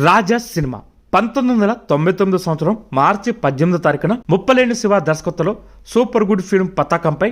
రాజా cinema 1999 సంవత్సరం మార్చి 18వ తారీఖున ముప్పలేని శివ దర్శకత్వంలో సూపర్ గుడ్ ఫిల్మ్ పతాకంపై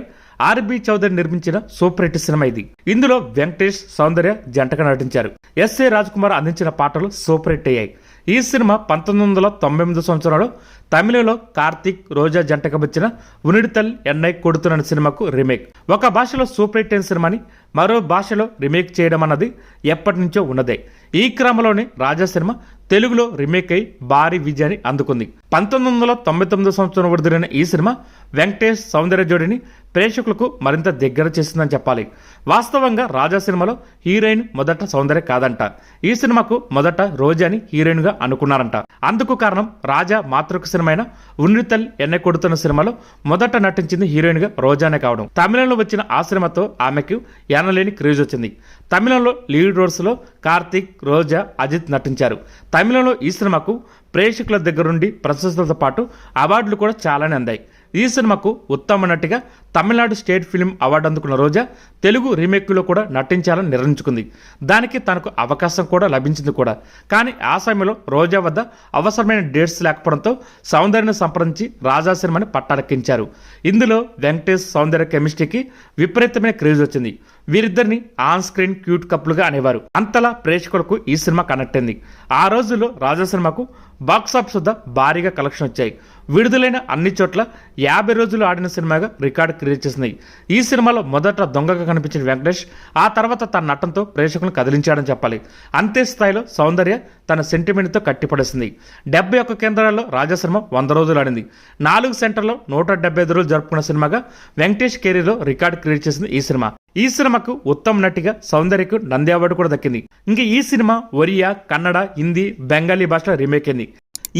ఆర్బి చౌదరి నిర్మించిన సూపర్ హిట్ సినిమా ఇది. ఇందులో వెంకటేష్, సౌందర్య జంటగా నటించారు. ఎస్ఏ రాజ్ కుమార్ అందించిన పాటలు సూపర్ హిట్ అయ్యాయి. ఈ సినిమా 1998 సంవత్సరంలో తమిళంలో కార్తీక్, రోజా జంటగా వచ్చిన ఉనిడితల్ ఎన్నై కొడుతున్న సినిమాకు రీమేక్. ఒక భాషలో సూపర్ హిట్ అయిన సినిమాని మరో భాషలో రీమేక్ చేయడం అన్నది ఎప్పటి నుంచో ఉన్నదే. ఈ క్రమంలోనే రాజా సినిమా తెలుగులో రీమేక్ అయి భారీ విజయాన్ని అందుకుంది. 1999 సంవత్సరం విడుదలైన ఈ సినిమా వెంకటేష్, సౌందర్య జోడిని ప్రేక్షకులకు మరింత దగ్గర చేసిందని చెప్పాలి. వాస్తవంగా రాజా సినిమాలో హీరోయిన్ మొదట సౌందర్య కాదంట. ఈ సినిమాకు మొదట రోజాని హీరోయిన్ గా అనుకున్నారంట. అందుకు కారణం రాజా మాతృక సినిమా అయిన ఉన్నితల్ ఎన్నె కొడుతున్న సినిమాలో మొదట నటించింది హీరోయిన్ గా రోజానే కావడం. తమిళంలో వచ్చిన ఆ సినిమాతో ఆమెకు ఎనలేని క్రేజ్ వచ్చింది. తమిళంలో లీడ్ రోల్స్ లో కార్తీక్, రోజా, అజిత్ నటించారు. తమిళంలో ఈ సినిమాకు ప్రేక్షకుల దగ్గర నుండి ప్రశంసలతో పాటు అవార్డులు కూడా చాలానే అందాయి. ఈ సినిమాకు ఉత్తమ నటిగా తమిళనాడు స్టేట్ ఫిల్మ్ అవార్డు అందుకున్న రోజా తెలుగు రీమేక్లో కూడా నటించాలని నిర్ణయించుకుంది. దానికి తనకు అవకాశం కూడా లభించింది కూడా. కానీ ఆ సమయంలో రోజా వద్ద అవసరమైన డేట్స్ లేకపోవడంతో సౌందర్యను సంప్రదించి రాజా సినిమాని పట్టాలెక్కించారు. ఇందులో వెంకటేష్, సౌందర్య కెమిస్ట్రీకి విపరీతమైన క్రేజ్ వచ్చింది. వీరిద్దరిని ఆన్ స్క్రీన్ క్యూట్ కప్పులుగా అనేవారు. అంతలా ప్రేక్షకులకు ఈ సినిమా కనెక్ట్ అయింది. ఆ రోజుల్లో రాజా సినిమాకు బాక్సాఫీస్ వద్ద భారీగా కలెక్షన్ వచ్చాయి. విడుదలైన అన్ని చోట్ల 50 రోజులు ఆడిన సినిమాగా రికార్డు క్రియేట్ చేసింది. ఈ సినిమాలో మొదట దొంగగా కనిపించిన వెంకటేష్ ఆ తర్వాత తన నటనతో ప్రేక్షకులను కదిలించాడని చెప్పాలి. అంతే స్థాయిలో సౌందర్య తన సెంటిమెంట్తో కట్టిపడేసింది. 71 కేంద్రాల్లో రాజా సినిమా 100 రోజులు ఆడింది. 4 సెంటర్లో 175 రోజులు జరుపుకున్న సినిమాగా వెంకటేష్ కెరీర్లో రికార్డు క్రియేట్ చేసింది ఈ సినిమా. ఈ సినిమాకు ఉత్తమ నటిగా సౌందర్యకు నంది అవార్డు కూడా దక్కింది. ఇంకా ఈ సినిమా ఒరియా, కన్నడ, హిందీ, బెంగాలీ భాషలో రీమేక్ అయింది.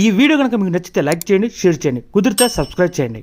ఈ వీడియో కనుక మీకు నచ్చితే లైక్ చేయండి, షేర్ చేయండి, కుదిరితే సబ్స్క్రైబ్ చేయండి.